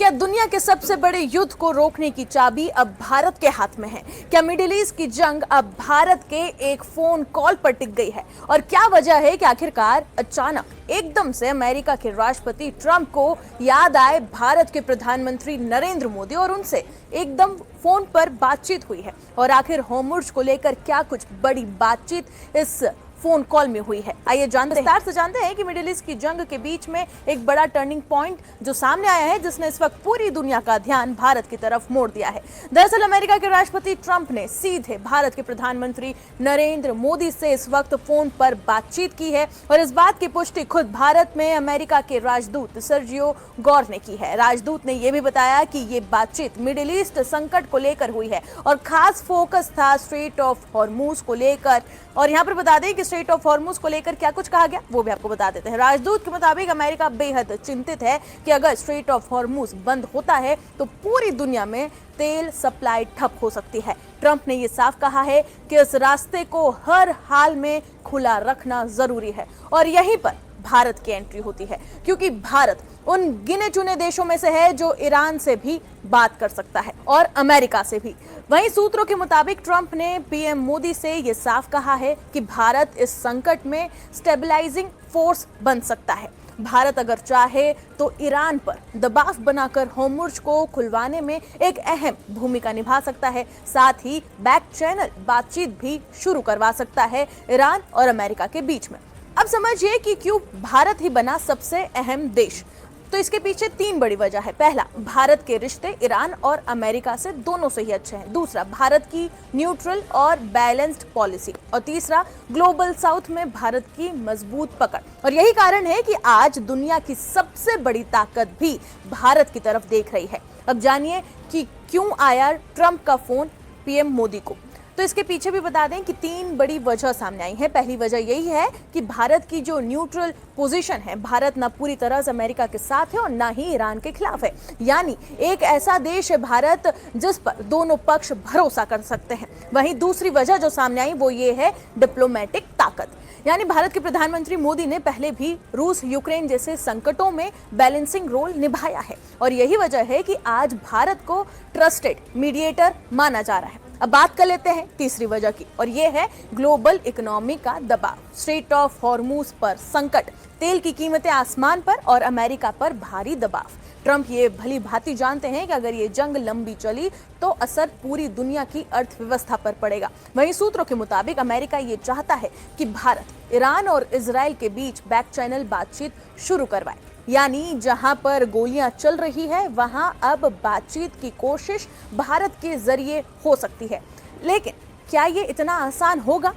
क्या दुनिया के सबसे बड़े युद्ध को रोकने की चाबी अब भारत के हाथ में है? क्या मिडिल ईस्ट की जंग अब भारत के एक फोन कॉल पर टिक गई है? और क्या वजह है कि आखिरकार अचानक एकदम से अमेरिका के राष्ट्रपति ट्रंप को याद आए भारत के प्रधानमंत्री नरेंद्र मोदी और उनसे एकदम फोन पर बातचीत हुई है? और आखिर होर्मुज़ को लेकर क्या कुछ बड़ी बातचीत इस फोन कॉल में हुई है? आइए जानते हैं कि मिडिल ईस्ट की जंग के बीच में एक बड़ा टर्निंग पॉइंट जो सामने आया है, जिसने इस वक्त पूरी दुनिया का ध्यान भारत की तरफ मोड़ दिया है। दरअसल अमेरिका के राष्ट्रपति ट्रंप ने सीधे भारत के प्रधानमंत्री नरेंद्र मोदी से इस वक्त फोन पर बातचीत की है और इस बात की पुष्टि खुद भारत में अमेरिका के राजदूत सर्जियो गौर ने की है। राजदूत ने यह भी बताया कि ये बातचीत मिडिल ईस्ट संकट को लेकर हुई है और खास फोकस था स्ट्रेट ऑफ हॉर्मुज़ को लेकर। और यहाँ पर बता दें कि स्ट्रेट ऑफ हॉर्मुज़ को लेकर क्या कुछ कहा गया वो भी आपको बता देते हैं। राजदूत के मुताबिक अमेरिका बेहद चिंतित है कि अगर स्ट्रेट ऑफ हॉर्मुज़ बंद होता है तो पूरी दुनिया में तेल सप्लाई ठप हो सकती है। ट्रंप ने यह साफ कहा है कि इस रास्ते को हर हाल में खुला रखना जरूरी है और यहीं पर भारत की एंट्री होती है, क्योंकि भारत उन गिने चुने देशों में से है जो ईरान से भी बात कर सकता है और अमेरिका से भी। वहीं सूत्रों के मुताबिक ट्रंप ने पीएम मोदी से यह साफ कहा है कि भारत इस संकट में स्टेबलाइजिंग फोर्स बन सकता है। भारत अगर चाहे तो ईरान पर दबाव बनाकर होर्मुज़ को खुलवाने में एक अहम भूमिका निभा सकता है। साथ ही बैक चैनल बातचीत भी शुरू करवा सकता है ईरान और अमेरिका के बीच में। अब समझिए कि क्यों भारत ही बना सबसे अहम देश। तो इसके पीछे तीन बड़ी वजह है। पहला, भारत के रिश्ते ईरान और अमेरिका से दोनों से ही अच्छे हैं। दूसरा, भारत की न्यूट्रल और बैलेंस्ड पॉलिसी। और तीसरा, ग्लोबल साउथ में भारत की मजबूत पकड़। और यही कारण है कि आज दुनिया की सबसे बड़ी ताकत भी भारत की तरफ देख रही है। अब जानिए कि क्यों आया ट्रंप का फोन पीएम मोदी को। तो इसके पीछे भी बता दें कि तीन बड़ी वजह सामने आई है। पहली वजह यही है कि भारत की जो न्यूट्रल पोजीशन है, भारत ना पूरी तरह से अमेरिका के साथ है और ना ही ईरान के खिलाफ है। यानी एक ऐसा देश है भारत जिस पर दोनों पक्ष भरोसा कर सकते हैं। वहीं दूसरी वजह जो सामने आई वो ये है डिप्लोमेटिक ताकत। यानी भारत के प्रधानमंत्री मोदी ने पहले भी रूस यूक्रेन जैसे संकटों में बैलेंसिंग रोल निभाया है और यही वजह है कि आज भारत को ट्रस्टेड मीडिएटर माना जा रहा है। अब बात कर लेते हैं तीसरी वजह की, और यह है ग्लोबल इकोनॉमी का दबाव। स्ट्रेट ऑफ हॉर्मुज़ पर संकट, तेल की कीमतें आसमान पर और अमेरिका पर भारी दबाव। ट्रंप ये भली भांति जानते हैं कि अगर ये जंग लंबी चली तो असर पूरी दुनिया की अर्थव्यवस्था पर पड़ेगा। वहीं सूत्रों के मुताबिक अमेरिका ये चाहता है कि भारत ईरान और इजराइल के बीच बैक चैनल बातचीत शुरू करवाए। यानी जहां पर गोलियां चल रही है वहां अब बातचीत की कोशिश भारत के जरिए हो सकती है। लेकिन क्या ये इतना आसान होगा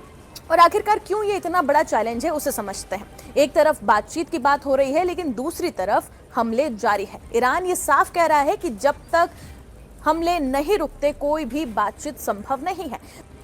और आखिरकार क्यों ये इतना बड़ा चैलेंज है उसे समझते हैं। एक तरफ बातचीत की बात हो रही है लेकिन दूसरी तरफ हमले जारी है। ईरान ये साफ कह रहा है कि जब तक हमले नहीं रुकते कोई भी बातचीत संभव नहीं है।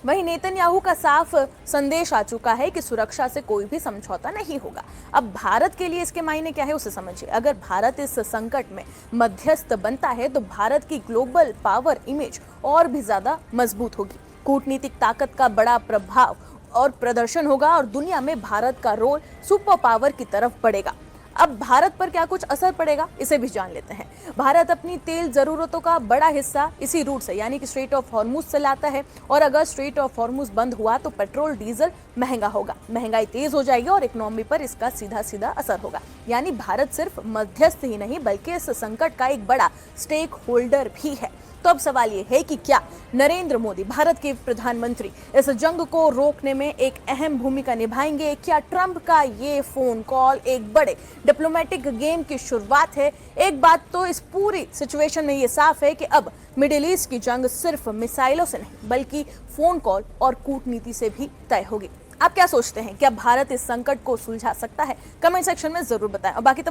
वहीं नेतन्याहू का साफ संदेश आ चुका है कि सुरक्षा से कोई भी समझौता नहीं होगा। अब भारत के लिए इसके मायने क्या है उसे समझिए। अगर भारत इस संकट में मध्यस्थ बनता है तो भारत की ग्लोबल पावर इमेज और भी ज्यादा मजबूत होगी। कूटनीतिक ताकत का बड़ा प्रभाव और प्रदर्शन होगा और दुनिया में भारत का रोल सुपर पावर की तरफ बढ़ेगा। अब भारत पर क्या कुछ असर पड़ेगा इसे भी जान लेते हैं। भारत अपनी तेल जरूरतों का बड़ा हिस्सा इसी रूट से यानी कि स्ट्रेट ऑफ हॉर्मुज़ से लाता है और अगर स्ट्रेट ऑफ हॉर्मुज़ बंद हुआ तो पेट्रोल डीजल महंगा होगा, महंगाई तेज हो जाएगी और इकोनॉमी पर इसका सीधा सीधा असर होगा। यानी भारत सिर्फ मध्यस्थ ही नहीं बल्कि इस संकट का एक बड़ा स्टेक होल्डर भी है। तो अब सवाल ये है कि क्या नरेंद्र मोदी, भारत के प्रधानमंत्री, इस जंग को रोकने में एक अहम भूमिका निभाएंगे? क्या ट्रंप का ये फोन कॉल एक बड़े डिप्लोमेटिक गेम की शुरुआत है? एक बात तो इस पूरी सिचुएशन में ये साफ है कि अब मिडिल ईस्ट की जंग सिर्फ मिसाइलों से नहीं बल्कि फोन कॉल और कूटनीति से भी तय होगी। आप क्या सोचते हैं? क्या भारत इस संकट को सुलझा सकता है? कमेंट सेक्शन में जरूर बताएं और बाकी